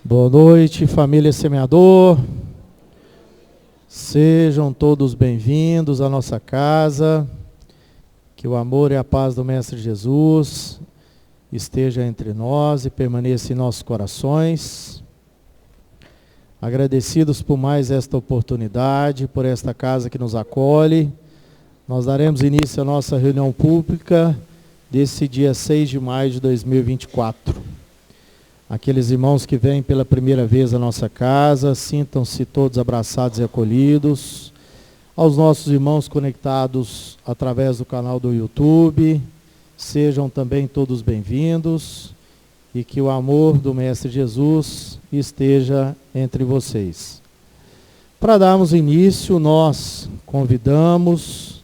Boa noite, família Semeador. Sejam todos bem-vindos à nossa casa. Que o amor e a paz do Mestre Jesus esteja entre nós e permaneça em nossos corações. Agradecidos por mais esta oportunidade, por esta casa que nos acolhe. Nós daremos início à nossa reunião pública desse dia 6 de maio de 2024. Aqueles irmãos que vêm pela primeira vez à nossa casa, sintam-se todos abraçados e acolhidos. Aos nossos irmãos conectados através do canal do YouTube, sejam também todos bem-vindos e que o amor do Mestre Jesus esteja entre vocês. Para darmos início, nós convidamos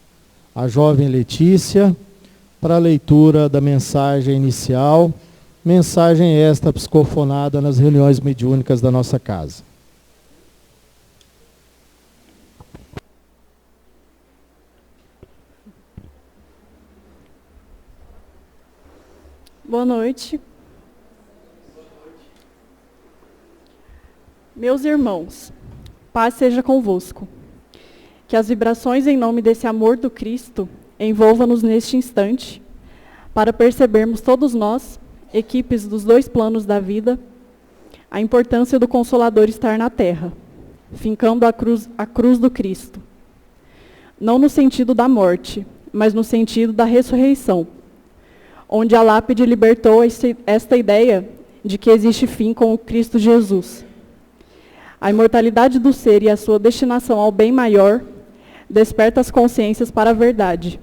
a jovem Letícia para a leitura da mensagem inicial. Mensagem esta psicofonada nas reuniões mediúnicas da nossa casa. Boa noite. Meus irmãos, paz seja convosco. Que as vibrações em nome desse amor do Cristo envolvam-nos neste instante, para percebermos todos nós, equipes dos dois planos da vida, a importância do Consolador estar na terra, fincando a cruz do Cristo. Não no sentido da morte, mas no sentido da ressurreição, onde a lápide libertou esta ideia de que existe fim com o Cristo Jesus. A imortalidade do ser e a sua destinação ao bem maior desperta as consciências para a verdade.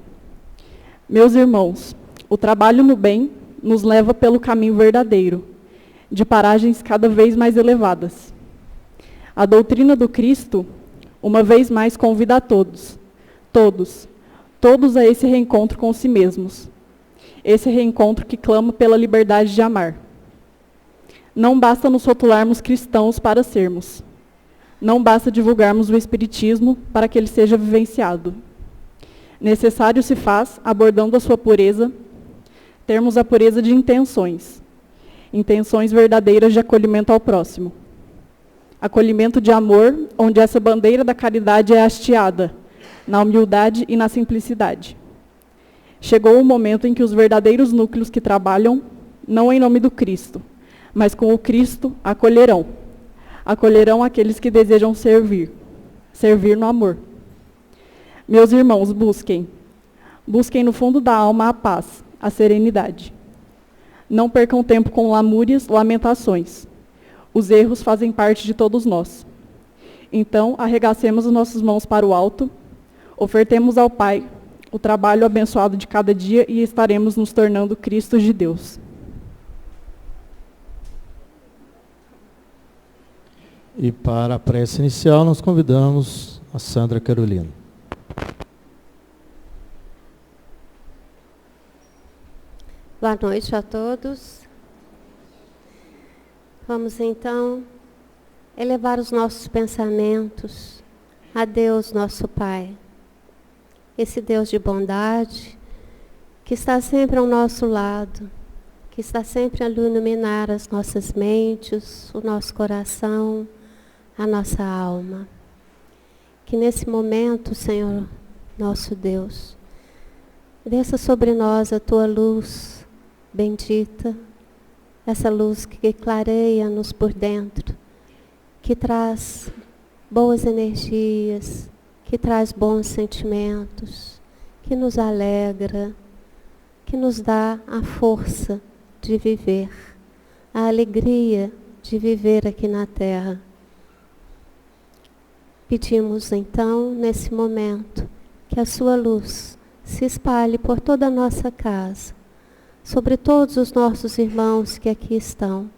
Meus irmãos, o trabalho no bem nos leva pelo caminho verdadeiro, de paragens cada vez mais elevadas. A doutrina do Cristo, uma vez mais, convida a todos a esse reencontro com si mesmos. Esse reencontro que clama pela liberdade de amar. Não basta nos rotularmos cristãos para sermos. Não basta divulgarmos o Espiritismo para que ele seja vivenciado. Necessário se faz, abordando a sua pureza, termos a pureza de intenções. Intenções verdadeiras de acolhimento ao próximo. Acolhimento de amor, onde essa bandeira da caridade é hasteada, na humildade e na simplicidade. Chegou o momento em que os verdadeiros núcleos que trabalham, não em nome do Cristo, mas com o Cristo, acolherão. Acolherão aqueles que desejam servir no amor. Meus irmãos, busquem no fundo da alma a paz, a serenidade. Não percam tempo com lamúrias, lamentações. Os erros fazem parte de todos nós. Então, arregacemos as nossas mãos para o alto, ofertemos ao Pai o trabalho abençoado de cada dia e estaremos nos tornando Cristos de Deus. E para a prece inicial, nós convidamos a Sandra Carolina. Boa noite a todos. Vamos então elevar os nossos pensamentos a Deus, nosso Pai. Esse Deus de bondade, que está sempre ao nosso lado, que está sempre a iluminar as nossas mentes, o nosso coração, a nossa alma. Que nesse momento, Senhor, nosso Deus, desça sobre nós a Tua luz bendita, essa luz que clareia-nos por dentro, que traz boas energias, que traz bons sentimentos, que nos alegra, que nos dá a força de viver, a alegria de viver aqui na terra. Pedimos então, nesse momento, que a sua luz se espalhe por toda a nossa casa, sobre todos os nossos irmãos que aqui estão,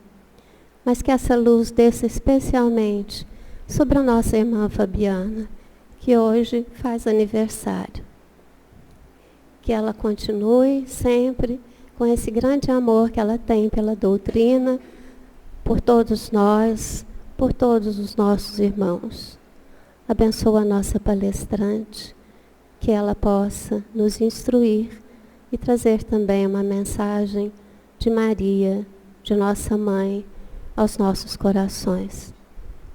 mas que essa luz desça especialmente sobre a nossa irmã Fabiana, que hoje faz aniversário. Que ela continue sempre com esse grande amor que ela tem pela doutrina, por todos nós, por todos os nossos irmãos. Abençoa a nossa palestrante, que ela possa nos instruir e trazer também uma mensagem de Maria, de nossa mãe, aos nossos corações.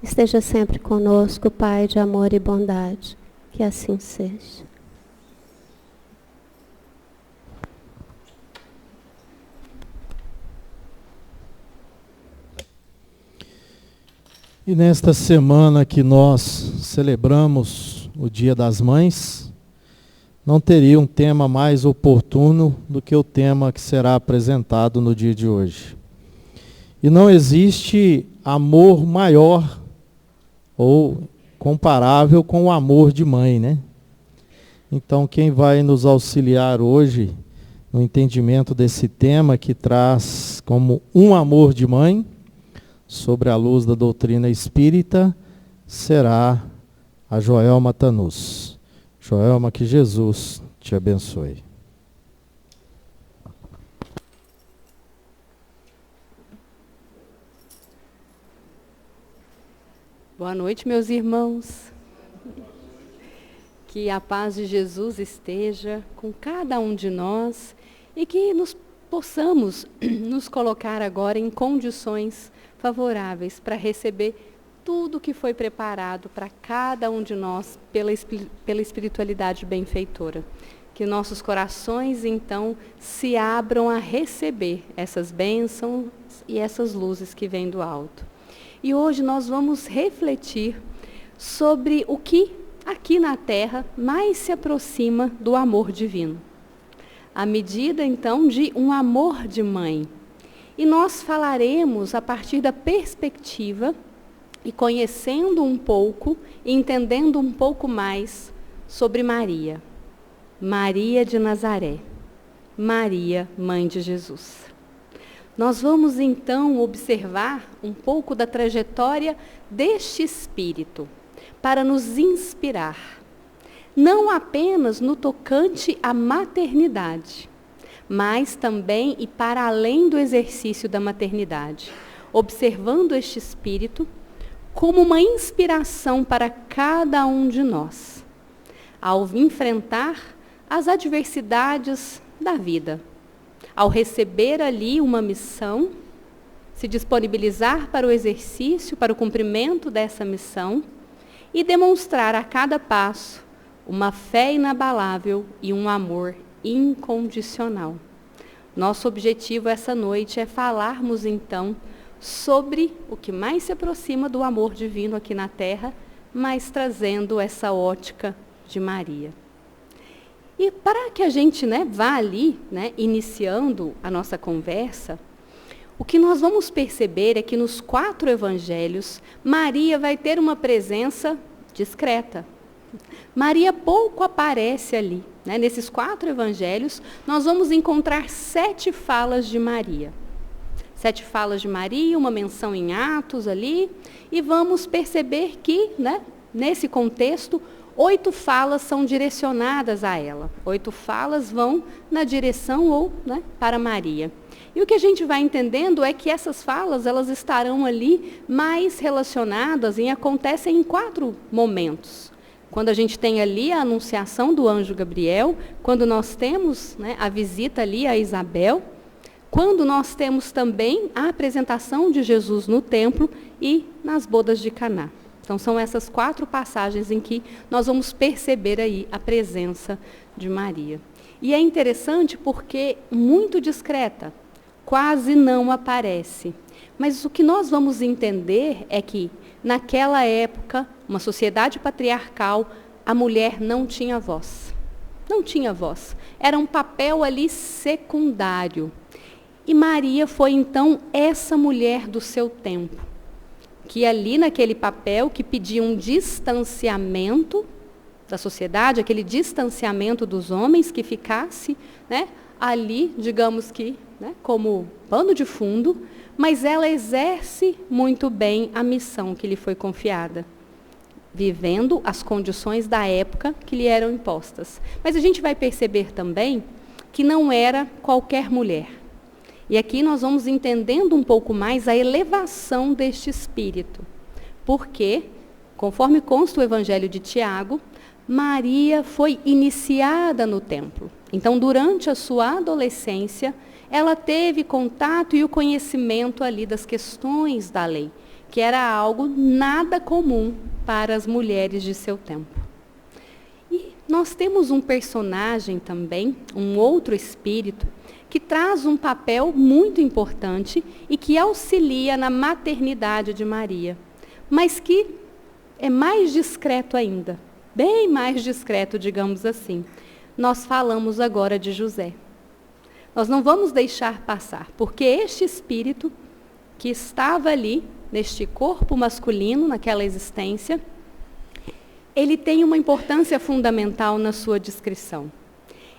Esteja sempre conosco, Pai de amor e bondade. Que assim seja. E nesta semana que nós celebramos o Dia das Mães, não teria um tema mais oportuno do que o tema que será apresentado no dia de hoje. E não existe amor maior ou comparável com o amor de mãe, né? Então, quem vai nos auxiliar hoje no entendimento desse tema que traz como um amor de mãe, sobre a luz da doutrina espírita, será a Joelma Tanus. Joelma, que Jesus te abençoe. Boa noite, meus irmãos. Que a paz de Jesus esteja com cada um de nós e que possamos nos colocar agora em condições favoráveis para receber tudo que foi preparado para cada um de nós pela espiritualidade benfeitora. Que nossos corações, então, se abram a receber essas bênçãos e essas luzes que vêm do alto. E hoje nós vamos refletir sobre o que aqui na Terra mais se aproxima do amor divino. À medida, então, de um amor de mãe. E nós falaremos a partir da perspectiva e conhecendo um pouco, e entendendo um pouco mais sobre Maria. Maria de Nazaré. Maria, mãe de Jesus. Nós vamos então observar um pouco da trajetória deste espírito, para nos inspirar, não apenas no tocante à maternidade, mas também e para além do exercício da maternidade, observando este espírito como uma inspiração para cada um de nós, ao enfrentar as adversidades da vida, ao receber ali uma missão, se disponibilizar para o exercício, para o cumprimento dessa missão e demonstrar a cada passo uma fé inabalável e um amor incondicional. Nosso objetivo essa noite é falarmos então sobre o que mais se aproxima do amor divino aqui na Terra, mas trazendo essa ótica de Maria. E para que a gente vá ali, iniciando a nossa conversa, o que nós vamos perceber é que nos 4 evangelhos, Maria vai ter uma presença discreta. Maria pouco aparece ali. Nesses 4 evangelhos, nós vamos encontrar 7 falas de Maria. 7 falas de Maria, uma menção em Atos ali, e vamos perceber que, nesse contexto, 8 falas são direcionadas a ela. 8 falas vão na direção ou para Maria. E o que a gente vai entendendo é que essas falas, elas estarão ali mais relacionadas e acontecem em 4 momentos. Quando a gente tem ali a anunciação do anjo Gabriel, quando nós temos a visita ali a Isabel, quando nós temos também a apresentação de Jesus no templo e nas bodas de Caná. Então, são essas 4 passagens em que nós vamos perceber aí a presença de Maria. E é interessante porque muito discreta, quase não aparece. Mas o que nós vamos entender é que, naquela época, uma sociedade patriarcal, a mulher não tinha voz. Não tinha voz. Era um papel ali secundário. E Maria foi, então, essa mulher do seu tempo, que ali naquele papel que pedia um distanciamento da sociedade, aquele distanciamento dos homens que ficasse ali, digamos que, como pano de fundo, mas ela exerce muito bem a missão que lhe foi confiada, vivendo as condições da época que lhe eram impostas. Mas a gente vai perceber também que não era qualquer mulher. E aqui nós vamos entendendo um pouco mais a elevação deste espírito. Porque, conforme consta o Evangelho de Tiago, Maria foi iniciada no templo. Então, durante a sua adolescência, ela teve contato e o conhecimento ali das questões da lei, que era algo nada comum para as mulheres de seu tempo. E nós temos um personagem também, um outro espírito, que traz um papel muito importante e que auxilia na maternidade de Maria, mas que é mais discreto ainda, bem mais discreto, digamos assim. Nós falamos agora de José. Nós não vamos deixar passar, porque este espírito que estava ali, neste corpo masculino, naquela existência, ele tem uma importância fundamental na sua descrição.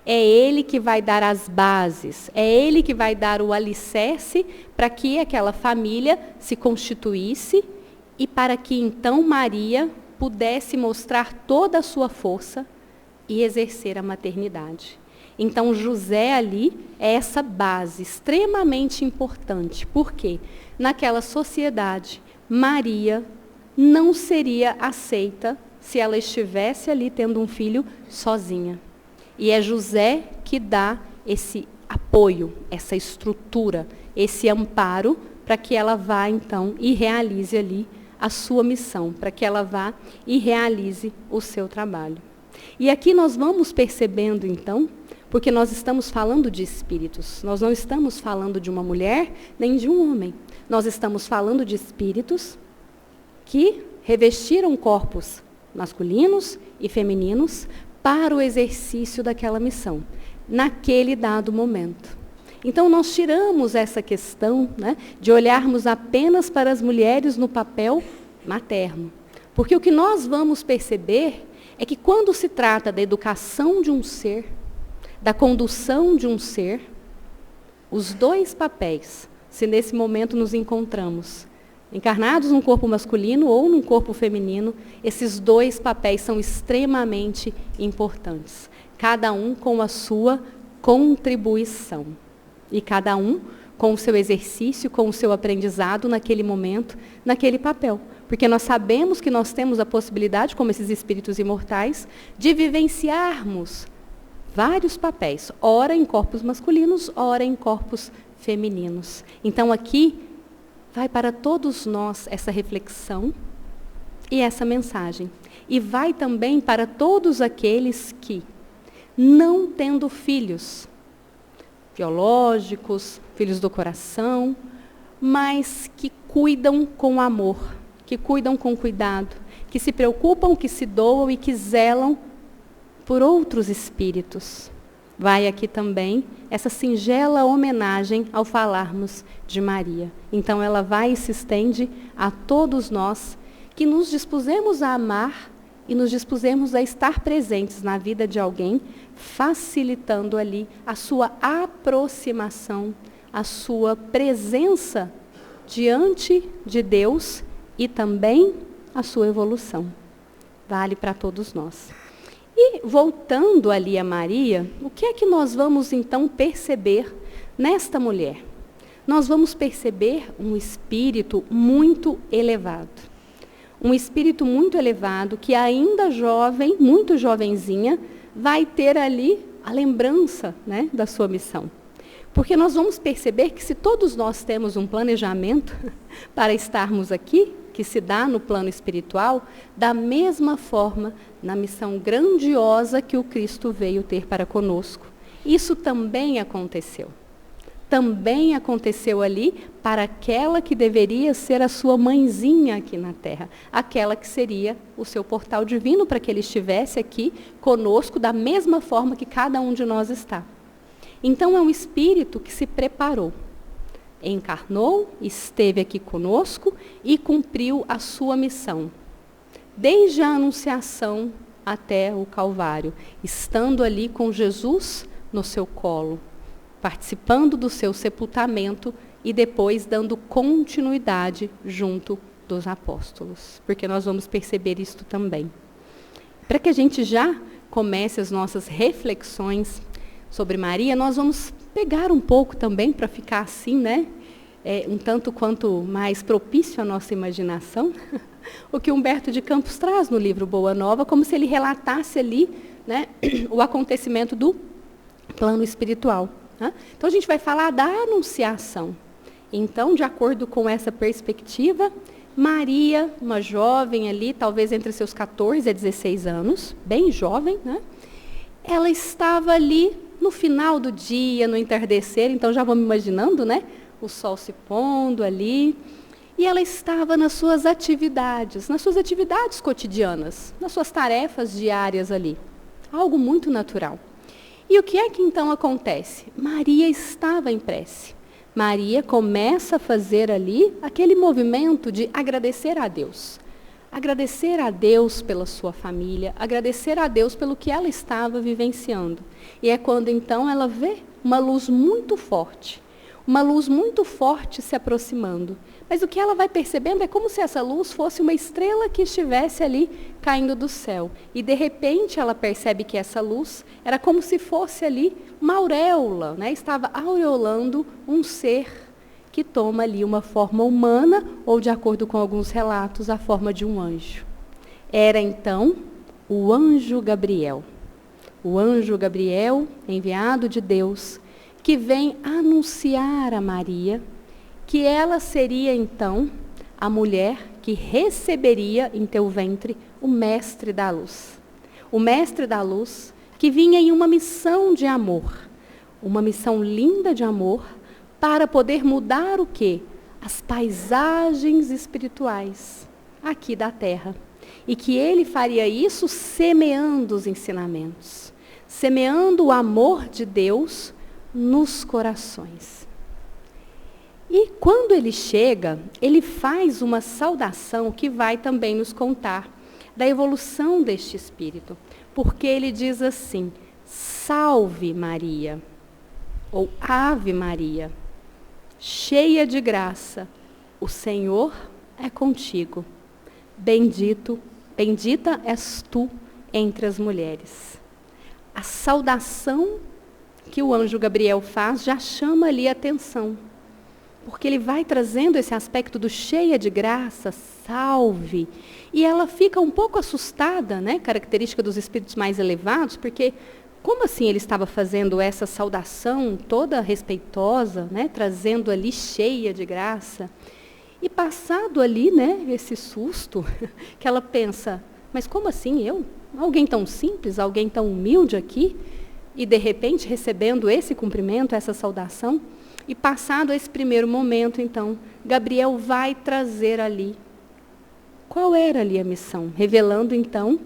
É ele que vai dar as bases, é ele que vai dar o alicerce para que aquela família se constituísse e para que então Maria pudesse mostrar toda a sua força e exercer a maternidade. Então José ali é essa base extremamente importante, porque naquela sociedade Maria não seria aceita se ela estivesse ali tendo um filho sozinha. E é José que dá esse apoio, essa estrutura, esse amparo para que ela vá então e realize ali a sua missão, para que ela vá e realize o seu trabalho. E aqui nós vamos percebendo então, porque nós estamos falando de espíritos, nós não estamos falando de uma mulher nem de um homem, nós estamos falando de espíritos que revestiram corpos masculinos e femininos para o exercício daquela missão, naquele dado momento. Então, nós tiramos essa questão, né, de olharmos apenas para as mulheres no papel materno. Porque o que nós vamos perceber é que quando se trata da educação de um ser, da condução de um ser, os dois papéis, se nesse momento nos encontramos encarnados num corpo masculino ou num corpo feminino, esses dois papéis são extremamente importantes. Cada um com a sua contribuição. E cada um com o seu exercício, com o seu aprendizado naquele momento, naquele papel. Porque nós sabemos que nós temos a possibilidade, como esses espíritos imortais, de vivenciarmos vários papéis, ora em corpos masculinos, ora em corpos femininos. Então aqui vai para todos nós essa reflexão e essa mensagem. E vai também para todos aqueles que, não tendo filhos biológicos, filhos do coração, mas que cuidam com amor, que cuidam com cuidado, que se preocupam, que se doam e que zelam por outros espíritos. Vai aqui também essa singela homenagem ao falarmos de Maria. Então ela vai e se estende a todos nós que nos dispusemos a amar e nos dispusemos a estar presentes na vida de alguém, facilitando ali a sua aproximação, a sua presença diante de Deus e também a sua evolução. Vale para todos nós. E voltando ali a Maria, o que é que nós vamos então perceber nesta mulher? Nós vamos perceber um espírito muito elevado. Um espírito muito elevado que ainda jovem, muito jovenzinha, vai ter ali a lembrança, né, da sua missão. Porque nós vamos perceber que se todos nós temos um planejamento para estarmos aqui, que se dá no plano espiritual, da mesma forma, na missão grandiosa que o Cristo veio ter para conosco. Isso também aconteceu. Também aconteceu ali para aquela que deveria ser a sua mãezinha aqui na Terra. Aquela que seria o seu portal divino para que ele estivesse aqui conosco da mesma forma que cada um de nós está. Então é um espírito que se preparou. Encarnou, esteve aqui conosco e cumpriu a sua missão. Desde a anunciação até o Calvário, estando ali com Jesus no seu colo, participando do seu sepultamento e depois dando continuidade junto dos apóstolos. Porque nós vamos perceber isto também. Para que a gente já comece as nossas reflexões sobre Maria, nós vamos pegar um pouco também para ficar assim, né? Um tanto quanto mais propício à nossa imaginação, o que Humberto de Campos traz no livro Boa Nova, como se ele relatasse ali, né, o acontecimento do plano espiritual. Né? Então, a gente vai falar da anunciação. Então, de acordo com essa perspectiva, Maria, uma jovem ali, talvez entre seus 14 a 16 anos, bem jovem, né? Ela estava ali no final do dia, no entardecer, então já vamos imaginando, né? O sol se pondo ali. E ela estava nas suas atividades cotidianas, nas suas tarefas diárias ali. Algo muito natural. E o que é que então acontece? Maria estava em prece. Maria começa a fazer ali aquele movimento de agradecer a Deus. Agradecer a Deus pela sua família, agradecer a Deus pelo que ela estava vivenciando. E é quando então ela vê uma luz muito forte se aproximando. Mas o que ela vai percebendo é como se essa luz fosse uma estrela que estivesse ali caindo do céu. E de repente ela percebe que essa luz era como se fosse ali uma auréola, né? Estava aureolando um ser que toma ali uma forma humana, ou de acordo com alguns relatos, a forma de um anjo. Era então o anjo Gabriel. O anjo Gabriel, enviado de Deus, que vem anunciar a Maria que ela seria então a mulher que receberia em teu ventre o mestre da luz. O mestre da luz que vinha em uma missão de amor, uma missão linda de amor, para poder mudar o quê? As paisagens espirituais aqui da terra. E que ele faria isso semeando os ensinamentos, semeando o amor de Deus nos corações. E quando ele chega, ele faz uma saudação que vai também nos contar da evolução deste espírito. Porque ele diz assim: salve Maria, ou Ave Maria, cheia de graça, o Senhor é contigo. Bendita és tu entre as mulheres. A saudação que o anjo Gabriel faz já chama ali a atenção. Porque ele vai trazendo esse aspecto do cheia de graça, salve. E ela fica um pouco assustada, né? Característica dos espíritos mais elevados, porque como assim ele estava fazendo essa saudação toda respeitosa, né? Trazendo ali cheia de graça. E passado ali, né, esse susto, que ela pensa, mas como assim eu? Alguém tão simples, alguém tão humilde aqui? E de repente recebendo esse cumprimento, essa saudação. E passado esse primeiro momento, então, Gabriel vai trazer ali qual era ali a missão, revelando então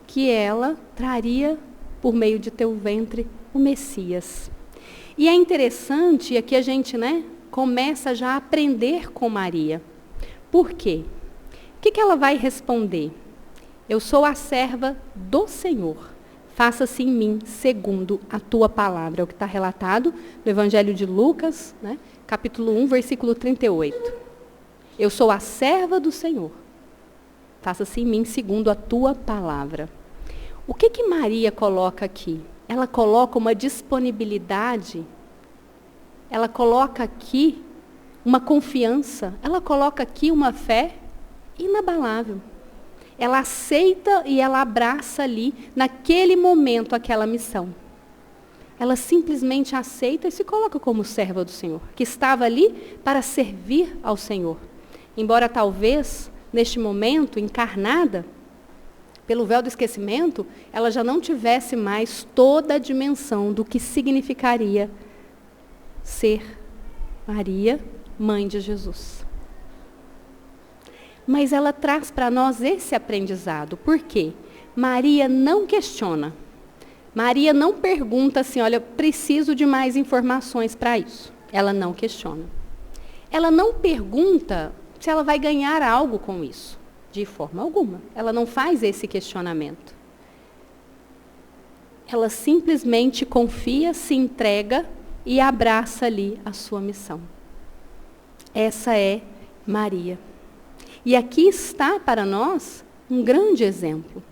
que ela traria por meio de teu ventre o Messias. E é interessante, e aqui a gente, né, começa já a aprender com Maria. Por quê? O que ela vai responder? Eu sou a serva do Senhor. Faça-se em mim segundo a tua palavra. É o que está relatado no Evangelho de Lucas, né, capítulo 1, versículo 38. Eu sou a serva do Senhor. Faça-se em mim segundo a tua palavra. O que Maria coloca aqui? Ela coloca uma disponibilidade, ela coloca aqui uma confiança, ela coloca aqui uma fé inabalável. Ela aceita e ela abraça ali, naquele momento, aquela missão. Ela simplesmente aceita e se coloca como serva do Senhor, que estava ali para servir ao Senhor. Embora talvez, neste momento, encarnada, pelo véu do esquecimento, ela já não tivesse mais toda a dimensão do que significaria ser Maria, mãe de Jesus. Mas ela traz para nós esse aprendizado. Por quê? Maria não questiona. Maria não pergunta assim, olha, preciso de mais informações para isso. Ela não questiona. Ela não pergunta se ela vai ganhar algo com isso. De forma alguma. Ela não faz esse questionamento. Ela simplesmente confia, se entrega e abraça ali a sua missão. Essa é Maria. E aqui está para nós um grande exemplo.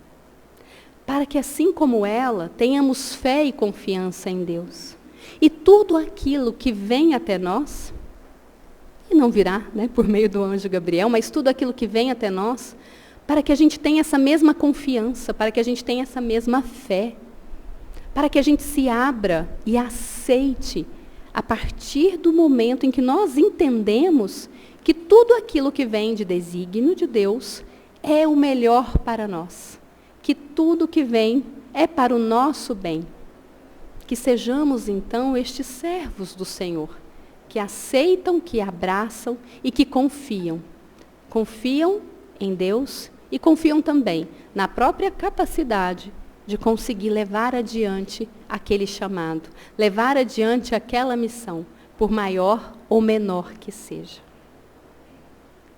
Para que assim como ela, tenhamos fé e confiança em Deus. E tudo aquilo que vem até nós, e não virá, né, por meio do anjo Gabriel, mas tudo aquilo que vem até nós, para que a gente tenha essa mesma confiança, para que a gente tenha essa mesma fé, para que a gente se abra e aceite a partir do momento em que nós entendemos que tudo aquilo que vem de desígnio de Deus é o melhor para nós, que tudo que vem é para o nosso bem. Que sejamos, então, estes servos do Senhor, que aceitam, que abraçam e que confiam. Confiam em Deus e confiam também na própria capacidade de conseguir levar adiante aquele chamado, levar adiante aquela missão, por maior ou menor que seja.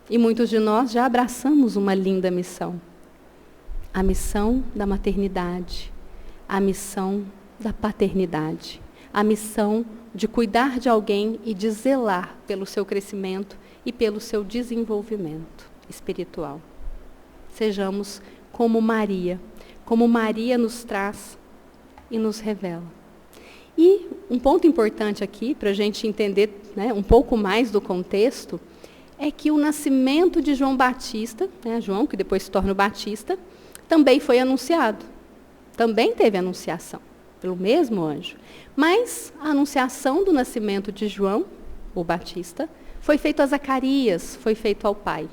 E muitos de nós já abraçamos uma linda missão. A missão da maternidade, a missão da paternidade, a missão de cuidar de alguém e de zelar pelo seu crescimento e pelo seu desenvolvimento espiritual. Sejamos como Maria nos traz e nos revela. E um ponto importante aqui, para a gente entender, né, um pouco mais do contexto, é que o nascimento de João Batista, né, João, que depois se torna o Batista, também foi anunciado. Também teve anunciação, pelo mesmo anjo. Mas a anunciação do nascimento de João, o Batista, foi feito a Zacarias, foi feito ao pai.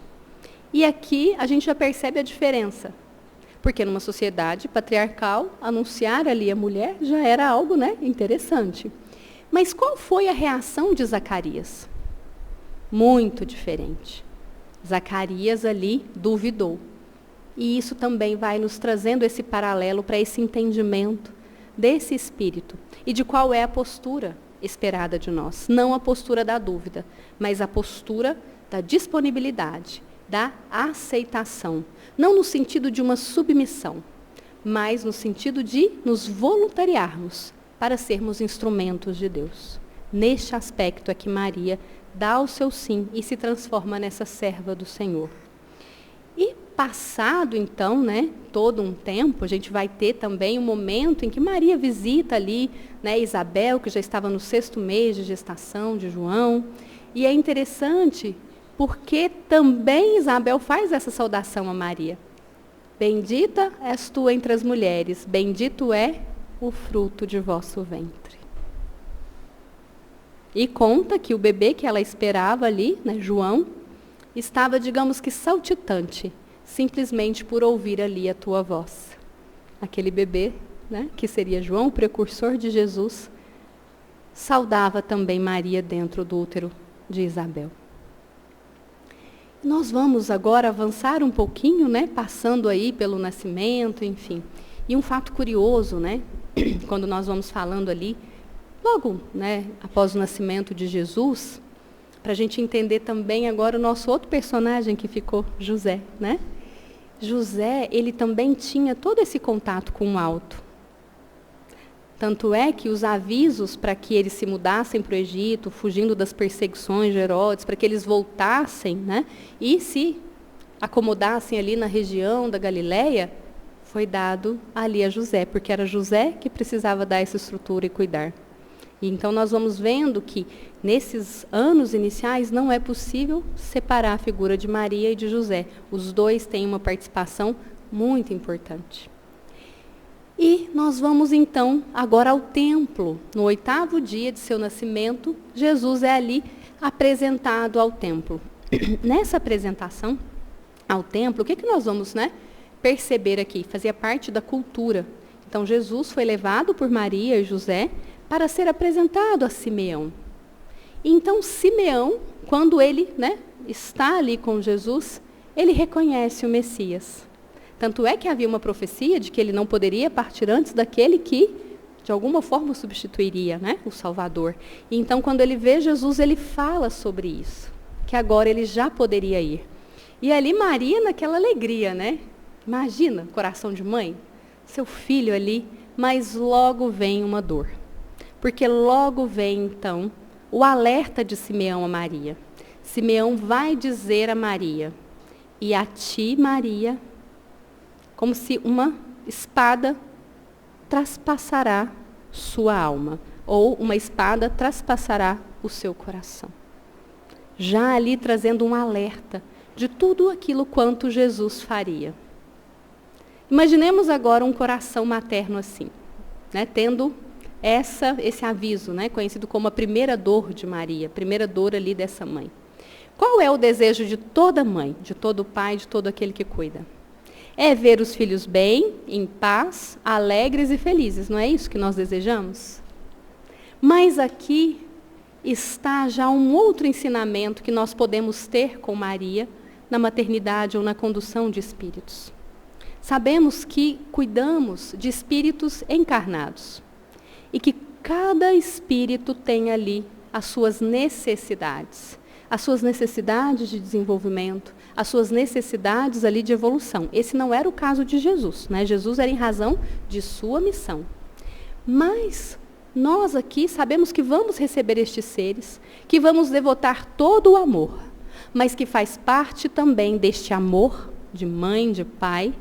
E aqui a gente já percebe a diferença. Porque numa sociedade patriarcal, anunciar ali a mulher já era algo, né, interessante. Mas qual foi a reação de Zacarias? Muito diferente. Zacarias ali duvidou. E isso também vai nos trazendo esse paralelo para esse entendimento desse espírito e de qual é a postura esperada de nós. Não a postura da dúvida, mas a postura da disponibilidade, da aceitação. Não no sentido de uma submissão, mas no sentido de nos voluntariarmos para sermos instrumentos de Deus. Neste aspecto é que Maria dá o seu sim e se transforma nessa serva do Senhor. E passado, então, né, todo um tempo, a gente vai ter também um momento em que Maria visita ali, né, Isabel, que já estava no 6º mês de gestação de João. E é interessante porque também Isabel faz essa saudação a Maria. Bendita és tu entre as mulheres, bendito é o fruto de vosso ventre. E conta que o bebê que ela esperava ali, né, João, estava, digamos que, saltitante, simplesmente por ouvir ali a tua voz. Aquele bebê, né, que seria João, o precursor de Jesus, saudava também Maria dentro do útero de Isabel. Nós vamos agora avançar um pouquinho, né, passando aí pelo nascimento, enfim. E um fato curioso, né, quando nós vamos falando ali, logo, né, após o nascimento de Jesus, para a gente entender também agora o nosso outro personagem que ficou, José, né? José, ele também tinha todo esse contato com o alto. Tanto é que os avisos para que eles se mudassem para o Egito, fugindo das perseguições de Herodes, para que eles voltassem, né, e se acomodassem ali na região da Galileia, foi dado ali a José, porque era José que precisava dar essa estrutura e cuidar. E então nós vamos vendo que nesses anos iniciais não é possível separar a figura de Maria e de José. Os dois têm uma participação muito importante. E nós vamos então agora ao templo. No 8º dia de seu nascimento, Jesus é ali apresentado ao templo. Nessa apresentação ao templo, o que nós vamos, né, perceber aqui? Fazia parte da cultura. Então Jesus foi levado por Maria e José para ser apresentado a Simeão. E então Simeão, quando ele, né, está ali com Jesus, ele reconhece o Messias. Tanto é que havia uma profecia de que ele não poderia partir antes daquele que, de alguma forma, substituiria, né, o Salvador. E então, quando ele vê Jesus, ele fala sobre isso, que agora ele já poderia ir. E ali Maria, naquela alegria, né? Imagina, coração de mãe, seu filho ali, mas logo vem uma dor. Porque logo vem, então, o alerta de Simeão a Maria. Simeão vai dizer a Maria, e a ti, Maria, como se uma espada traspassará sua alma, ou uma espada traspassará o seu coração. Já ali trazendo um alerta de tudo aquilo quanto Jesus faria. Imaginemos agora um coração materno assim. né, tendo esse aviso, né, conhecido como a primeira dor de Maria, a primeira dor ali dessa mãe. Qual é o desejo de toda mãe, de todo pai, de todo aquele que cuida? É ver os filhos bem, em paz, alegres e felizes. Não é isso que nós desejamos? Mas aqui está já um outro ensinamento que nós podemos ter com Maria na maternidade ou na condução de espíritos. Sabemos que cuidamos de espíritos encarnados e que cada espírito tem ali as suas necessidades de desenvolvimento, as suas necessidades ali de evolução. Esse não era o caso de Jesus, né? Jesus era em razão de sua missão. Mas nós aqui sabemos que vamos receber estes seres, que vamos devotar todo o amor, mas que faz parte também deste amor de mãe, de pai,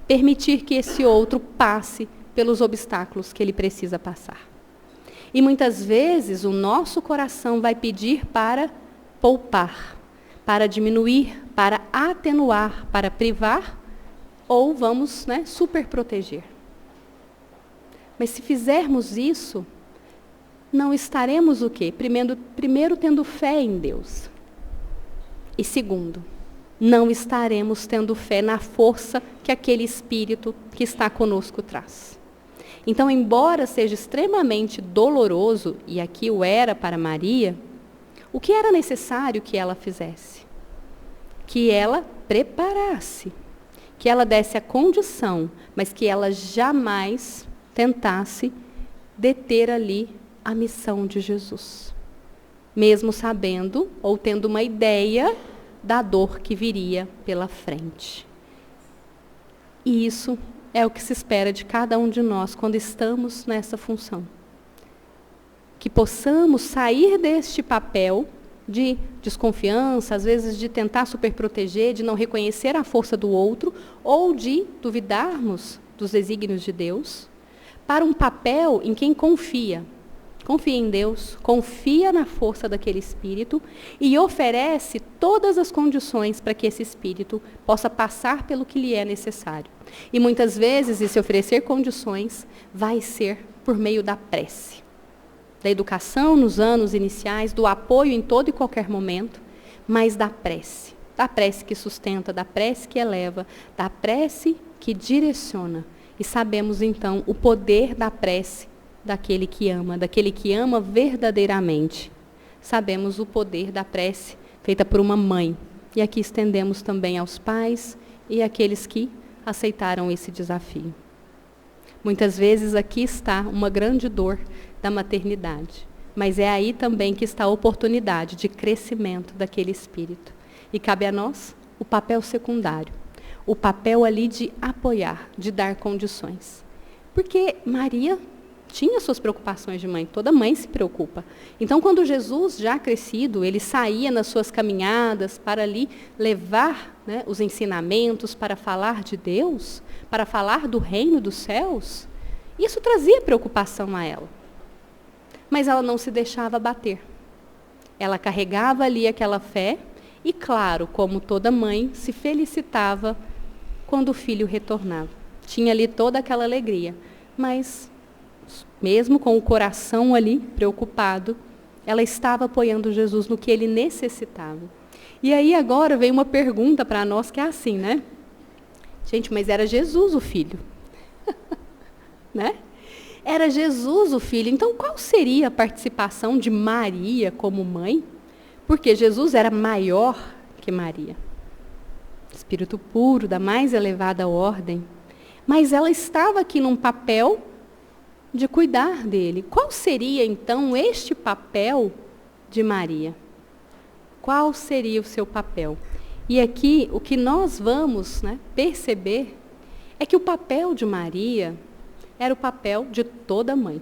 permitir que esse outro passe pelos obstáculos que ele precisa passar. E muitas vezes o nosso coração vai pedir para poupar, para diminuir, para atenuar, para privar, ou vamos, né, superproteger. Mas se fizermos isso, não estaremos o quê? Primeiro tendo fé em Deus. E segundo, não estaremos tendo fé na força que aquele espírito que está conosco traz. Então, embora seja extremamente doloroso, e aqui o era para Maria, o que era necessário que ela fizesse? Que ela preparasse, que ela desse a condição, mas que ela jamais tentasse deter ali a missão de Jesus. Mesmo sabendo ou tendo uma ideia da dor que viria pela frente. E isso é o que se espera de cada um de nós quando estamos nessa função. Que possamos sair deste papel de desconfiança, às vezes de tentar superproteger, de não reconhecer a força do outro, ou de duvidarmos dos desígnios de Deus, para um papel em quem confia. Confia em Deus, confia na força daquele espírito e oferece todas as condições para que esse espírito possa passar pelo que lhe é necessário. E muitas vezes esse oferecer condições vai ser por meio da prece. Da educação nos anos iniciais, do apoio em todo e qualquer momento, mas da prece que sustenta, da prece que eleva, da prece que direciona. E sabemos então o poder da prece daquele que ama verdadeiramente. Sabemos o poder da prece feita por uma mãe. E aqui estendemos também aos pais e àqueles que aceitaram esse desafio. Muitas vezes aqui está uma grande dor da maternidade, mas é aí também que está a oportunidade de crescimento daquele espírito. E cabe a nós o papel secundário, o papel ali de apoiar, de dar condições. Porque Maria tinha suas preocupações de mãe, toda mãe se preocupa. Então, quando Jesus, já crescido, ele saía nas suas caminhadas para ali levar, né, os ensinamentos, para falar de Deus, para falar do reino dos céus, isso trazia preocupação a ela. Mas ela não se deixava abater. Ela carregava ali aquela fé e, claro, como toda mãe, se felicitava quando o filho retornava. Tinha ali toda aquela alegria, mas mesmo com o coração ali preocupado, ela estava apoiando Jesus no que ele necessitava. E aí agora vem uma pergunta para nós que é assim, né? Gente, mas era Jesus o filho. Né? Era Jesus o filho. Então, qual seria a participação de Maria como mãe? Porque Jesus era maior que Maria. Espírito puro, da mais elevada ordem. Mas ela estava aqui num papel de cuidar dele. Qual seria, então, este papel de Maria? Qual seria o seu papel? E aqui, o que nós vamos, né, perceber é que o papel de Maria era o papel de toda mãe.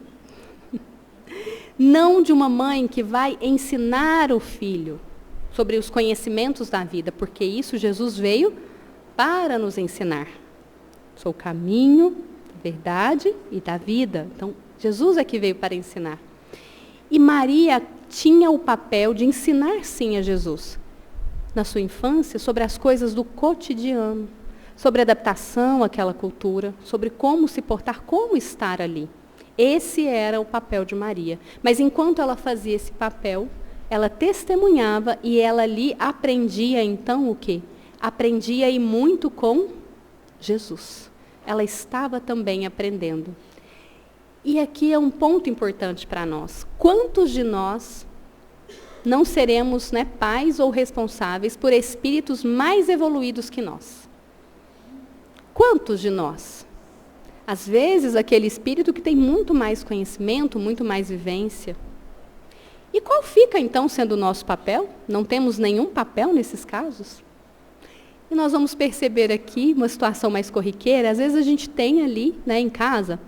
Não de uma mãe que vai ensinar o filho sobre os conhecimentos da vida, porque isso Jesus veio para nos ensinar. Sou o caminho, a verdade e da vida. Então, Jesus é que veio para ensinar. E Maria tinha o papel de ensinar, sim, a Jesus, na sua infância, sobre as coisas do cotidiano, sobre a adaptação àquela cultura, sobre como se portar, como estar ali. Esse era o papel de Maria. Mas enquanto ela fazia esse papel, ela testemunhava e ela ali aprendia então o quê? Aprendia e muito com Jesus. Ela estava também aprendendo. E aqui é um ponto importante para nós. Quantos de nós não seremos, né, pais ou responsáveis por espíritos mais evoluídos que nós? Quantos de nós? Às vezes, aquele espírito que tem muito mais conhecimento, muito mais vivência. E qual fica, então, sendo o nosso papel? Não temos nenhum papel nesses casos? E nós vamos perceber aqui uma situação mais corriqueira. Às vezes, a gente tem ali, né, em casa,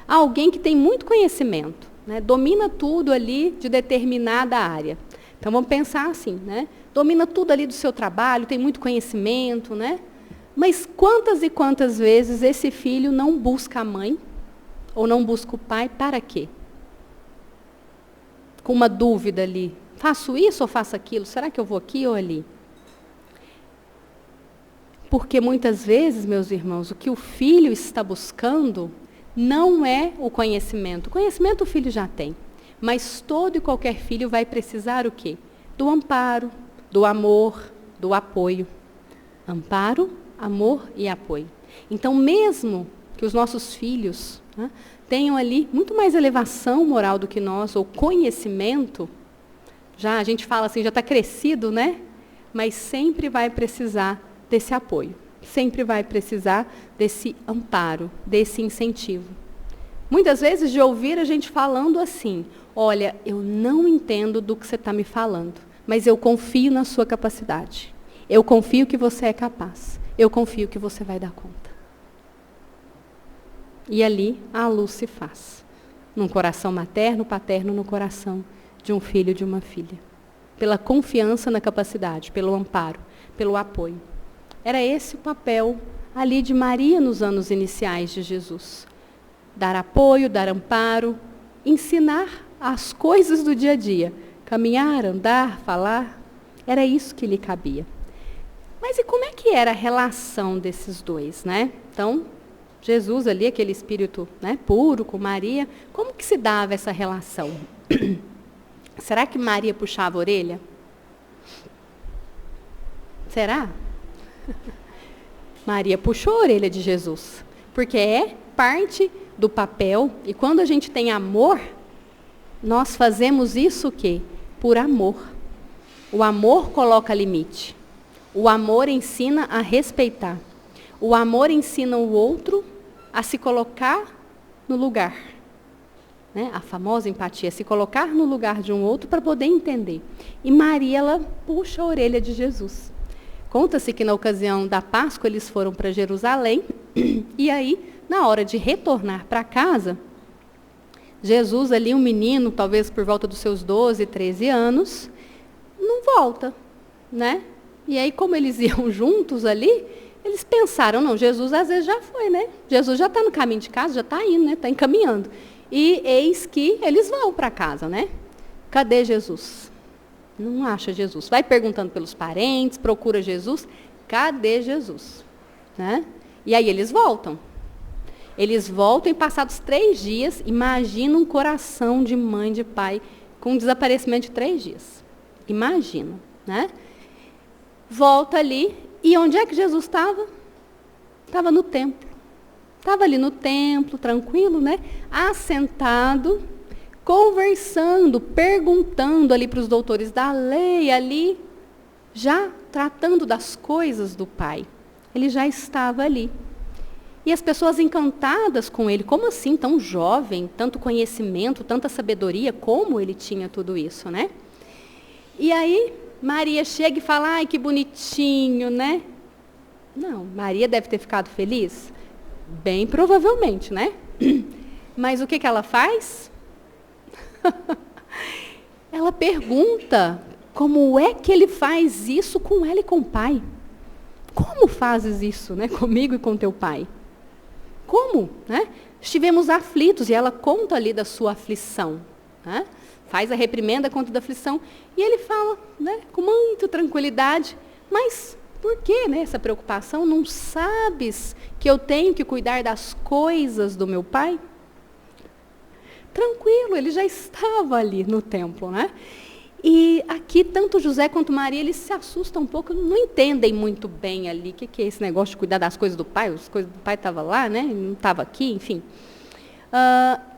alguém que tem muito conhecimento, né, domina tudo ali de determinada área. Então, vamos pensar assim, né? Domina tudo ali do seu trabalho, tem muito conhecimento, né? Mas quantas e quantas vezes esse filho não busca a mãe, ou não busca o pai, para quê? Com uma dúvida ali, faço isso ou faço aquilo? Será que eu vou aqui ou ali? Porque muitas vezes, meus irmãos, o que o filho está buscando não é o conhecimento. O conhecimento o filho já tem. Mas todo e qualquer filho vai precisar o quê? Do amparo, do amor, do apoio. Amparo, amor e apoio. Então, mesmo que os nossos filhos, né, tenham ali muito mais elevação moral do que nós, ou conhecimento, já a gente fala assim, já está crescido, né? Mas sempre vai precisar desse apoio. Sempre vai precisar desse amparo, desse incentivo. Muitas vezes de ouvir a gente falando assim, olha, eu não entendo do que você está me falando, mas eu confio na sua capacidade. Eu confio que você é capaz. Eu confio que você vai dar conta. E ali a luz se faz. Num coração materno, paterno, no coração de um filho e de uma filha. Pela confiança na capacidade, pelo amparo, pelo apoio. Era esse o papel ali de Maria nos anos iniciais de Jesus. Dar apoio, dar amparo, ensinar as coisas do dia a dia. Caminhar, andar, falar. Era isso que lhe cabia. Mas e como é que era a relação desses dois, né? Então, Jesus ali, aquele espírito, né, puro com Maria, como que se dava essa relação? Será que Maria puxava a orelha? Será? Maria puxou a orelha de Jesus, porque é parte do papel, e quando a gente tem amor, nós fazemos isso o quê? Por amor. O amor coloca limite. O amor ensina a respeitar. O amor ensina o outro a se colocar no lugar. Né? A famosa empatia, se colocar no lugar de um outro para poder entender. E Maria, ela puxa a orelha de Jesus. Conta-se que na ocasião da Páscoa eles foram para Jerusalém e aí, na hora de retornar para casa, Jesus ali, um menino, talvez por volta dos seus 12, 13 anos, não volta, né? E aí, como eles iam juntos ali, eles pensaram, não, Jesus às vezes já foi, né? Jesus já está no caminho de casa, já está indo, né? Está encaminhando. E eis que eles vão para casa, né? Cadê Jesus? Não acha Jesus. Vai perguntando pelos parentes, procura Jesus. Cadê Jesus? Né? E aí eles voltam. Eles voltam e passados 3 dias, imagina um coração de mãe, de pai, com um desaparecimento de 3 dias. Imagina, né? Volta ali, e onde é que Jesus estava? Estava no templo. Estava ali no templo, tranquilo, né? Assentado, conversando, perguntando ali para os doutores da lei, ali, já tratando das coisas do Pai. Ele já estava ali. E as pessoas encantadas com ele, como assim, tão jovem, tanto conhecimento, tanta sabedoria, como ele tinha tudo isso, né? E aí, Maria chega e fala, ai, que bonitinho, né? Não, Maria deve ter ficado feliz? Bem provavelmente, né? Mas o que ela faz? Ela pergunta como é que ele faz isso com ela e com o pai. Como fazes isso, né, comigo e com teu pai? Como? Né? Estivemos aflitos, e ela conta ali da sua aflição. Né? Faz a reprimenda, conta da aflição, e ele fala, né, com muita tranquilidade, mas por que, né, essa preocupação? Não sabes que eu tenho que cuidar das coisas do meu pai? tranquilo, ele já estava ali no templo, né? E aqui, tanto José quanto Maria, eles se assustam um pouco, não entendem muito bem ali o que é esse negócio de cuidar das coisas do pai. As coisas do pai estavam lá, né? Não estava aqui, enfim.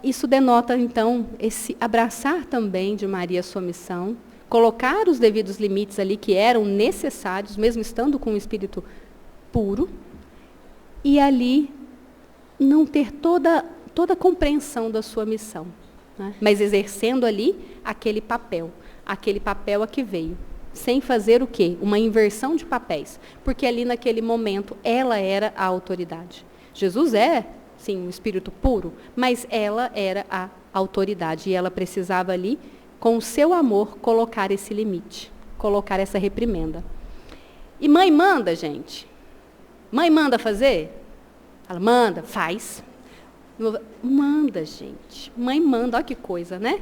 Isso denota, então, esse abraçar também de Maria a sua missão, colocar os devidos limites ali que eram necessários, mesmo estando com o espírito puro, e ali não ter toda a compreensão da sua missão, né? Mas exercendo ali aquele papel a que veio, sem fazer o quê? Uma inversão de papéis, porque ali naquele momento ela era a autoridade. Jesus é, sim, um espírito puro, mas ela era a autoridade, e ela precisava ali, com o seu amor, colocar esse limite, colocar essa reprimenda. E mãe manda, gente. Mãe manda fazer? Ela manda, faz. Manda, gente. Mãe manda, olha que coisa, né?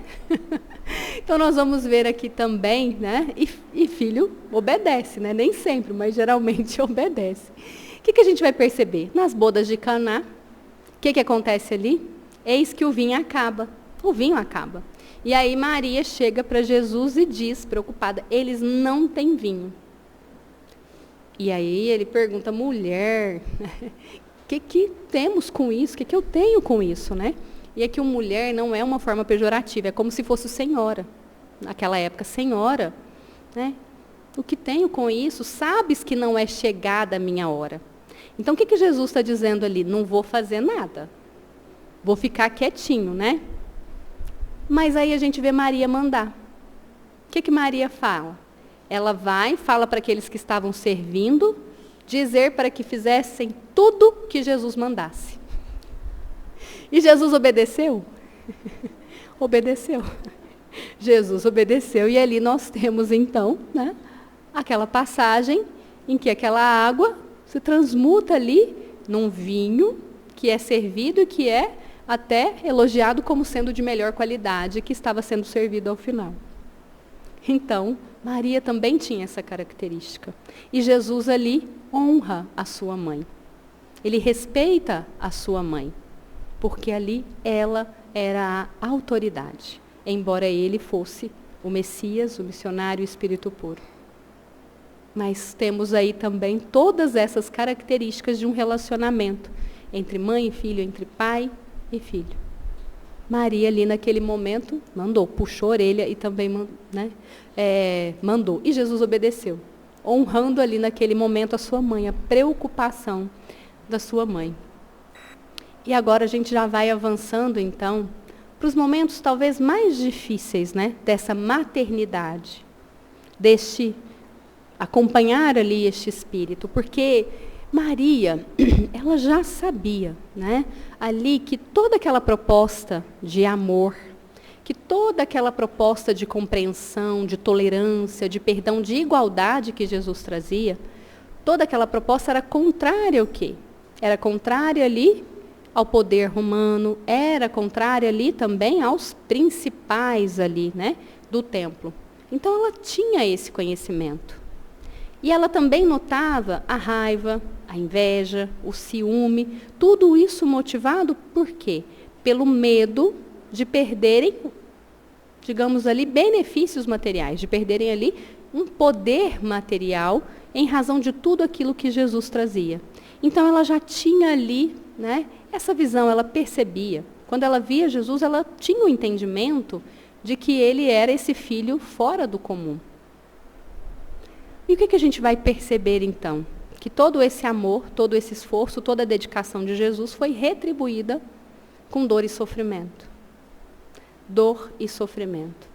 Então nós vamos ver aqui também, né? E filho obedece, né? Nem sempre, mas geralmente obedece. O que a gente vai perceber? Nas bodas de Caná, o que acontece ali? Eis que o vinho acaba. O vinho acaba. E aí Maria chega para Jesus e diz, preocupada, eles não têm vinho. E aí ele pergunta, mulher, o que temos com isso? O que eu tenho com isso, né? E aqui o mulher não é uma forma pejorativa, é como se fosse senhora. Naquela época, senhora, né? O que tenho com isso? Sabes que não é chegada a minha hora. Então, o que Jesus está dizendo ali? Não vou fazer nada. Vou ficar quietinho, né? Mas aí a gente vê Maria mandar. O que Maria fala? Ela vai, fala para aqueles que estavam servindo, dizer para que fizessem tudo que Jesus mandasse. E Jesus obedeceu? Obedeceu. Jesus obedeceu. E ali nós temos, então, né, aquela passagem em que aquela água se transmuta ali num vinho que é servido e que é até elogiado como sendo de melhor qualidade, que estava sendo servido ao final. Então, Maria também tinha essa característica. E Jesus ali honra a sua mãe. Ele respeita a sua mãe, porque ali ela era a autoridade, embora ele fosse o Messias, o missionário, o Espírito puro. Mas temos aí também todas essas características de um relacionamento entre mãe e filho, entre pai e filho. Maria ali naquele momento mandou, puxou a orelha e também, né, mandou. E Jesus obedeceu, honrando ali naquele momento a sua mãe, a preocupação da sua mãe. E agora a gente já vai avançando, então, para os momentos talvez mais difíceis, né, dessa maternidade, deste acompanhar ali este espírito, porque Maria, ela já sabia, né, ali que toda aquela proposta de amor, que toda aquela proposta de compreensão, de tolerância, de perdão, de igualdade que Jesus trazia, toda aquela proposta era contrária ao quê? Era contrária ali ao poder romano, era contrária ali também aos principais ali, né, do templo. Então ela tinha esse conhecimento. E ela também notava a raiva, a inveja, o ciúme, tudo isso motivado por quê? Pelo medo de perderem, digamos ali, benefícios materiais, de perderem ali um poder material em razão de tudo aquilo que Jesus trazia. Então ela já tinha ali, né, essa visão, ela percebia. Quando ela via Jesus, ela tinha o entendimento de que ele era esse filho fora do comum. E o que a gente vai perceber, então? Que todo esse amor, todo esse esforço, toda a dedicação de Jesus foi retribuída com dor e sofrimento. Dor e sofrimento.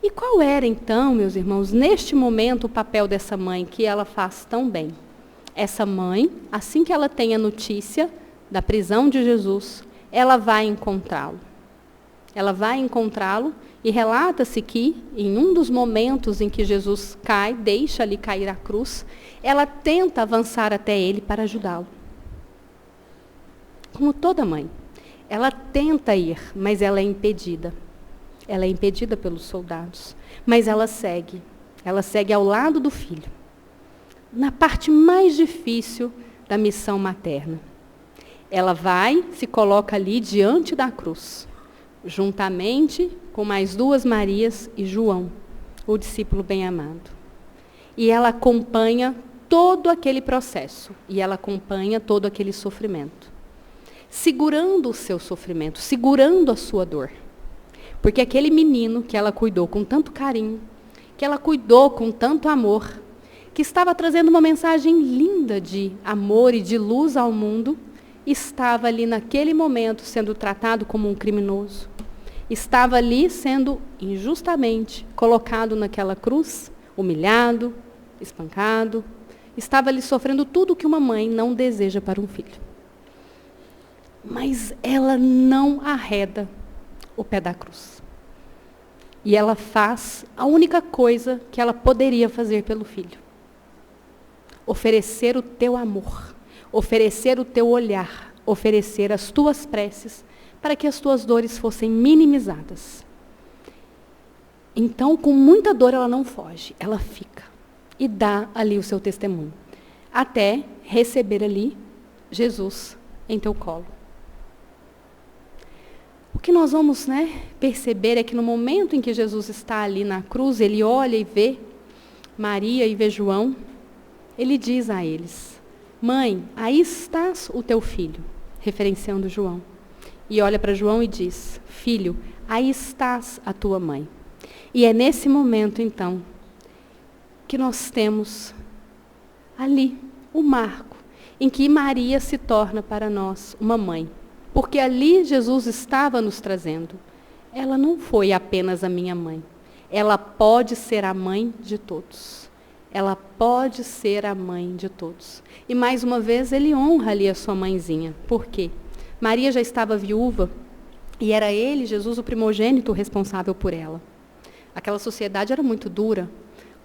E qual era, então, meus irmãos, neste momento, o papel dessa mãe que ela faz tão bem? Essa mãe, assim que ela tem a notícia da prisão de Jesus, ela vai encontrá-lo. Ela vai encontrá-lo e relata-se que, em um dos momentos em que Jesus cai, deixa ali cair a cruz, ela tenta avançar até ele para ajudá-lo. Como toda mãe, ela tenta ir, mas ela é impedida. Ela é impedida pelos soldados, mas ela segue ao lado do filho, na parte mais difícil da missão materna. Ela vai, se coloca ali diante da cruz, juntamente com mais 2 Marias e João, o discípulo bem-amado. E ela acompanha todo aquele processo, e ela acompanha todo aquele sofrimento, segurando o seu sofrimento, segurando a sua dor. Porque aquele menino que ela cuidou com tanto carinho, que ela cuidou com tanto amor, que estava trazendo uma mensagem linda de amor e de luz ao mundo, estava ali naquele momento sendo tratado como um criminoso. Estava ali sendo injustamente colocado naquela cruz, humilhado, espancado. Estava ali sofrendo tudo que uma mãe não deseja para um filho. Mas ela não arreda o pé da cruz. E ela faz a única coisa que ela poderia fazer pelo filho. Oferecer o teu amor, oferecer o teu olhar, oferecer as tuas preces para que as tuas dores fossem minimizadas. Então, com muita dor, ela não foge, ela fica e dá ali o seu testemunho, até receber ali Jesus em teu colo. O que nós vamos, perceber é que no momento em que Jesus está ali na cruz, ele olha e vê Maria e vê João, ele diz a eles: mãe, aí está o teu filho, referenciando João. E olha para João e diz: filho, aí estás a tua mãe. E é nesse momento, então, que nós temos ali o marco em que Maria se torna para nós uma mãe. Porque ali Jesus estava nos trazendo. Ela não foi apenas a minha mãe. Ela pode ser a mãe de todos. Ela pode ser a mãe de todos. E mais uma vez ele honra ali a sua mãezinha. Por quê? Maria já estava viúva e era ele, Jesus, o primogênito responsável por ela. Aquela sociedade era muito dura.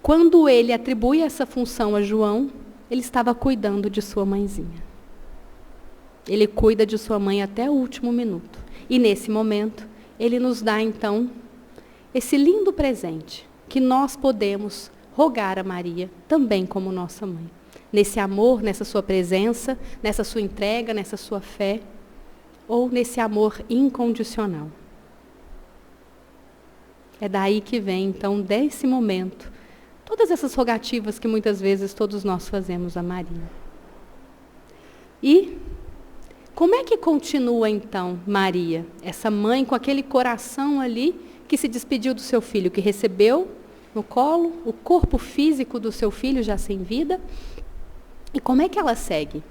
Quando ele atribui essa função a João, ele estava cuidando de sua mãezinha. Ele cuida de sua mãe até o último minuto. E nesse momento, ele nos dá então esse lindo presente que nós podemos rogar a Maria também como nossa mãe. Nesse amor, nessa sua presença, nessa sua entrega, nessa sua fé, ou nesse amor incondicional. É daí que vem, então, desse momento, todas essas rogativas que muitas vezes todos nós fazemos a Maria. E como é que continua, então, Maria, essa mãe com aquele coração ali que se despediu do seu filho, que recebeu no colo o corpo físico do seu filho já sem vida? E como é que ela segue?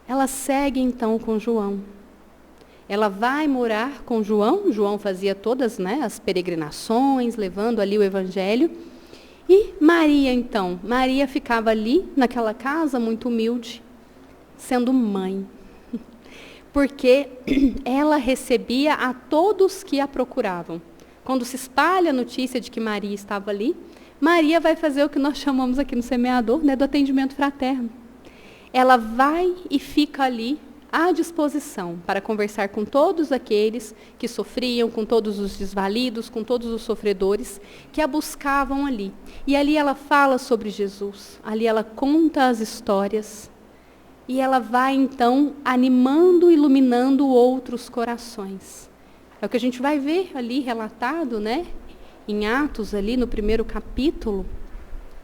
Ela segue, então, com João. Ela vai morar com João. João fazia todas as peregrinações, levando ali o evangelho. E Maria, então, Maria ficava ali, naquela casa muito humilde, sendo mãe. Porque ela recebia a todos que a procuravam. Quando se espalha a notícia de que Maria estava ali, Maria vai fazer o que nós chamamos aqui no semeador, do atendimento fraterno. Ela vai e fica ali à disposição para conversar com todos aqueles que sofriam, com todos os desvalidos, com todos os sofredores que a buscavam ali. E ali ela fala sobre Jesus, ali ela conta as histórias. E ela vai, então, animando, iluminando outros corações. É o que a gente vai ver ali relatado, em Atos, ali no 1º capítulo,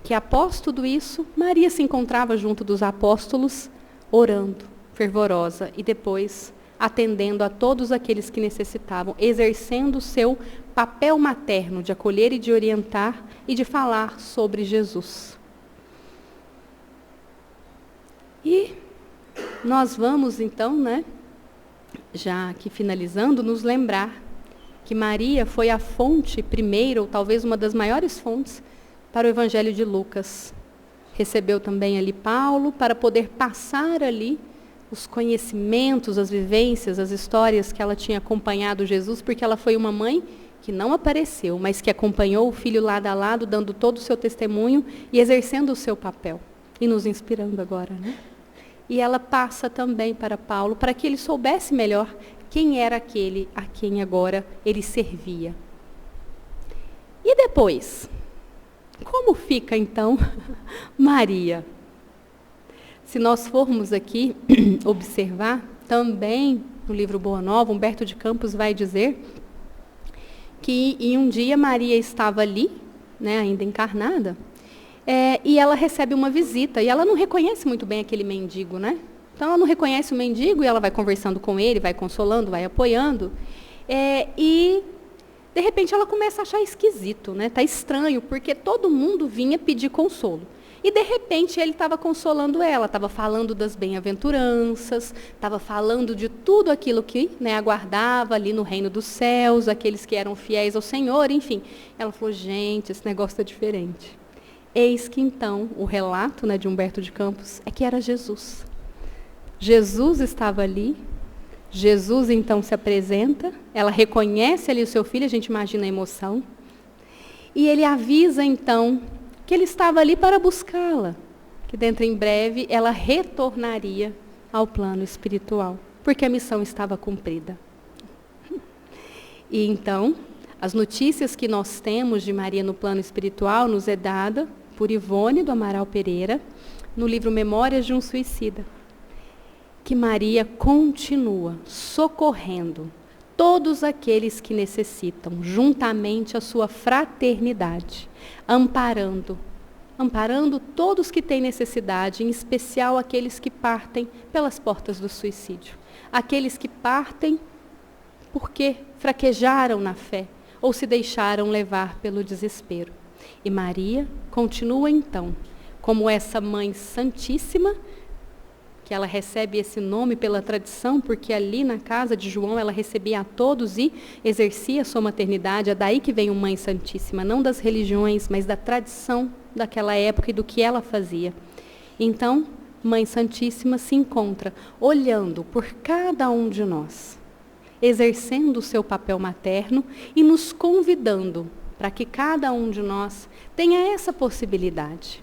que após tudo isso, Maria se encontrava junto dos apóstolos, orando, fervorosa, e depois atendendo a todos aqueles que necessitavam, exercendo o seu papel materno de acolher e de orientar e de falar sobre Jesus. E nós vamos, então, já aqui finalizando, nos lembrar que Maria foi a fonte primeira, ou talvez uma das maiores fontes, para o Evangelho de Lucas. Recebeu também ali Paulo, para poder passar ali os conhecimentos, as vivências, as histórias que ela tinha acompanhado Jesus, porque ela foi uma mãe que não apareceu, mas que acompanhou o filho lado a lado, dando todo o seu testemunho e exercendo o seu papel. E nos inspirando agora, E ela passa também para Paulo, para que ele soubesse melhor quem era aquele a quem agora ele servia. E depois, como fica então Maria? Se nós formos aqui observar, também no livro Boa Nova, Humberto de Campos vai dizer que em um dia Maria estava ali, né, ainda encarnada, e ela recebe uma visita, e ela não reconhece muito bem aquele mendigo, né? Então, ela não reconhece o mendigo, e ela vai conversando com ele, vai consolando, vai apoiando, e, de repente, ela começa a achar esquisito, né? Está estranho, porque todo mundo vinha pedir consolo. E, de repente, ele estava consolando ela, estava falando das bem-aventuranças, estava falando de tudo aquilo que, né, aguardava ali no reino dos céus, aqueles que eram fiéis ao Senhor, enfim. Ela falou, gente, esse negócio está diferente. Eis que, então, o relato, né, de Humberto de Campos é que era Jesus. Jesus estava ali, Jesus, então, se apresenta, ela reconhece ali o seu filho, a gente imagina a emoção, e ele avisa, então, que ele estava ali para buscá-la, que dentro em breve ela retornaria ao plano espiritual, porque a missão estava cumprida. E então, as notícias que nós temos de Maria no plano espiritual nos é dada por Ivone do Amaral Pereira, no livro Memórias de um Suicida, que Maria continua socorrendo todos aqueles que necessitam, juntamente à sua fraternidade, amparando todos que têm necessidade, em especial aqueles que partem pelas portas do suicídio. Aqueles que partem porque fraquejaram na fé ou se deixaram levar pelo desespero. E Maria continua então, como essa Mãe Santíssima, que ela recebe esse nome pela tradição, porque ali na casa de João ela recebia a todos e exercia a sua maternidade. É daí que vem o Mãe Santíssima, não das religiões, mas da tradição daquela época e do que ela fazia. Então, Mãe Santíssima se encontra olhando por cada um de nós, exercendo o seu papel materno e nos convidando para que cada um de nós tenha essa possibilidade.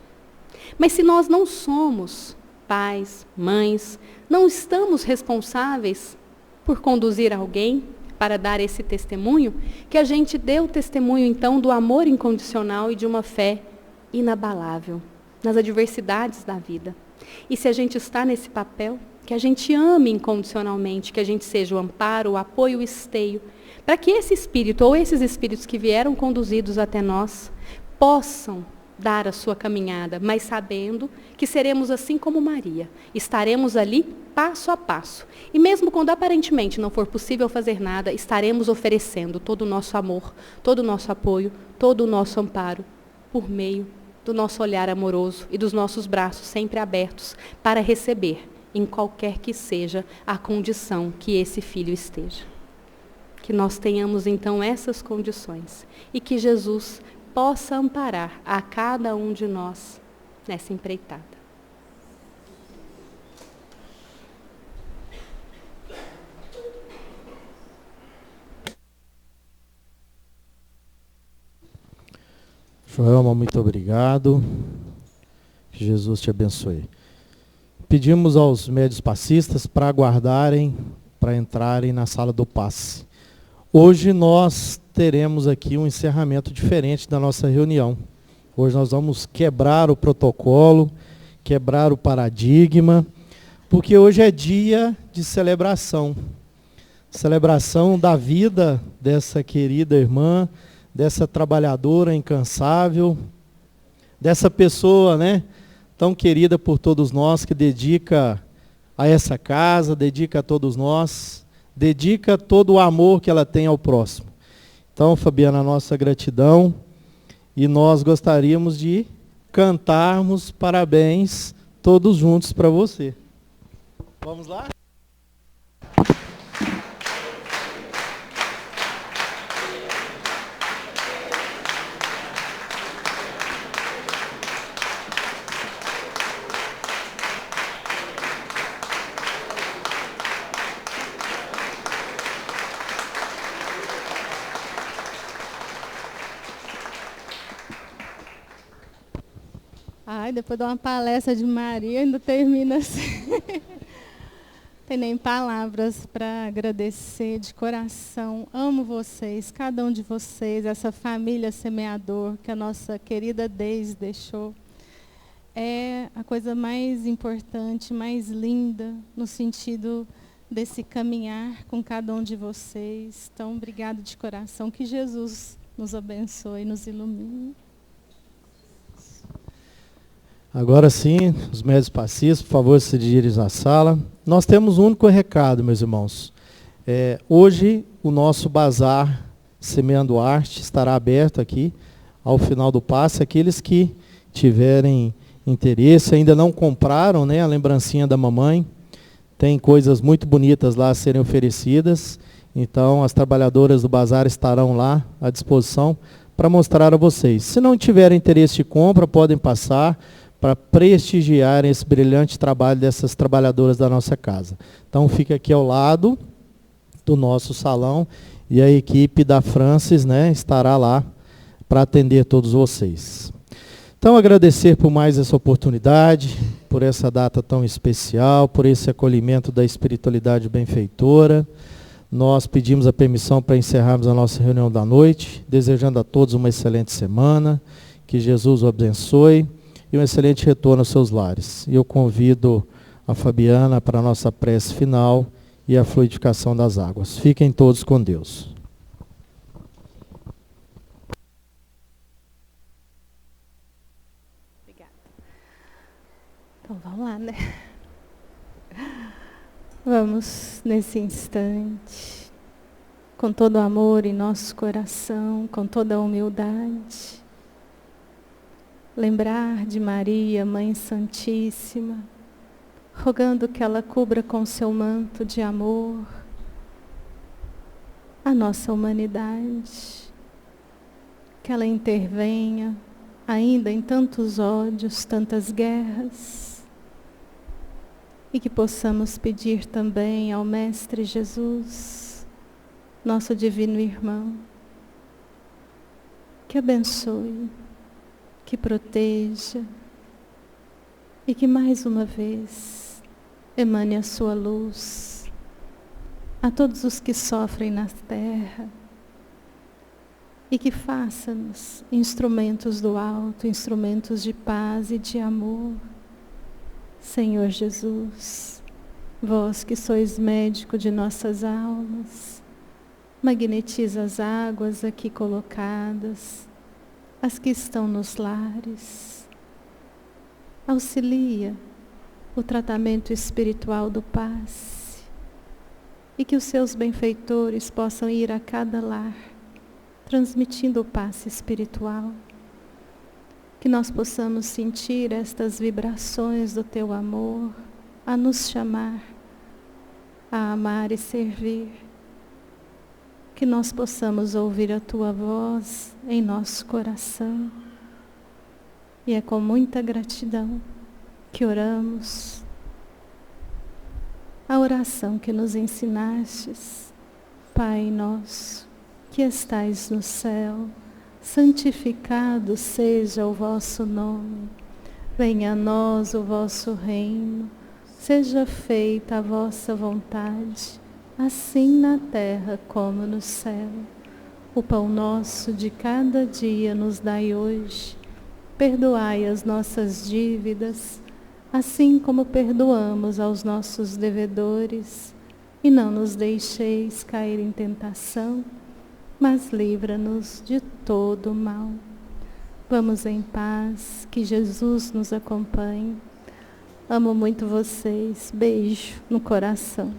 Mas se nós não somos pais, mães, não estamos responsáveis por conduzir alguém para dar esse testemunho, que a gente dê o testemunho, então, do amor incondicional e de uma fé inabalável nas adversidades da vida. E se a gente está nesse papel, que a gente ame incondicionalmente, que a gente seja o amparo, o apoio, o esteio, para que esse espírito ou esses espíritos que vieram conduzidos até nós possam dar a sua caminhada, mas sabendo que seremos assim como Maria. Estaremos ali passo a passo. E mesmo quando aparentemente não for possível fazer nada, estaremos oferecendo todo o nosso amor, todo o nosso apoio, todo o nosso amparo, por meio do nosso olhar amoroso e dos nossos braços sempre abertos para receber, em qualquer que seja a condição que esse filho esteja. Que nós tenhamos então essas condições e que Jesus possa amparar a cada um de nós nessa empreitada. Joelma, muito obrigado. Que Jesus te abençoe. Pedimos aos médios passistas para aguardarem, para entrarem na sala do passe. Hoje nós teremos aqui um encerramento diferente da nossa reunião. Hoje nós vamos quebrar o protocolo, quebrar o paradigma, porque hoje é dia de celebração. Celebração da vida dessa querida irmã, dessa trabalhadora incansável, dessa pessoa, né, tão querida por todos nós, que dedica a essa casa, dedica a todos nós, dedica todo o amor que ela tem ao próximo. Então, Fabiana, a nossa gratidão, e nós gostaríamos de cantarmos parabéns todos juntos para você. Vamos lá? Ai, depois de uma palestra de Maria, ainda termina assim. Tem nem palavras para agradecer de coração. Amo vocês, cada um de vocês, essa família semeador que a nossa querida Deise deixou. É a coisa mais importante, mais linda, no sentido desse caminhar com cada um de vocês. Então, obrigado de coração. Que Jesus nos abençoe e nos ilumine. Agora sim, os médios passistas, por favor, se dirigem à sala. Nós temos um único recado, meus irmãos. Hoje, o nosso bazar Semeando Arte estará aberto aqui, ao final do passe. Aqueles que tiverem interesse, ainda não compraram, né, a lembrancinha da mamãe, tem coisas muito bonitas lá a serem oferecidas. Então, as trabalhadoras do bazar estarão lá à disposição para mostrar a vocês. Se não tiverem interesse de compra, podem passar para prestigiar esse brilhante trabalho dessas trabalhadoras da nossa casa. Então, fica aqui ao lado do nosso salão e a equipe da Francis, né, estará lá para atender todos vocês. Então, agradecer por mais essa oportunidade, por essa data tão especial, por esse acolhimento da espiritualidade benfeitora. Nós pedimos a permissão para encerrarmos a nossa reunião da noite, desejando a todos uma excelente semana, que Jesus o abençoe e um excelente retorno aos seus lares. E eu convido a Fabiana para a nossa prece final e a fluidificação das águas. Fiquem todos com Deus. Obrigada. Então vamos lá, né? Vamos nesse instante, com todo o amor em nosso coração, com toda a humildade, lembrar de Maria, Mãe Santíssima, rogando que ela cubra com seu manto de amor a nossa humanidade, que ela intervenha ainda em tantos ódios, tantas guerras, e que possamos pedir também ao Mestre Jesus, nosso divino irmão, que abençoe, que proteja e que mais uma vez emane a sua luz a todos os que sofrem na terra e que faça-nos instrumentos do alto, instrumentos de paz e de amor. Senhor Jesus, vós que sois médico de nossas almas, magnetiza as águas aqui colocadas, as que estão nos lares, auxilia o tratamento espiritual do passe e que os seus benfeitores possam ir a cada lar, transmitindo o passe espiritual, que nós possamos sentir estas vibrações do teu amor, a nos chamar, a amar e servir, que nós possamos ouvir a tua voz em nosso coração. E é com muita gratidão que oramos a oração que nos ensinastes. Pai nosso, que estais no céu, santificado seja o vosso nome. Venha a nós o vosso reino. Seja feita a vossa vontade, assim na terra como no céu. O pão nosso de cada dia nos dai hoje. Perdoai as nossas dívidas, assim como perdoamos aos nossos devedores. E não nos deixeis cair em tentação, mas livra-nos de todo o mal. Vamos em paz, que Jesus nos acompanhe. Amo muito vocês. Beijo no coração.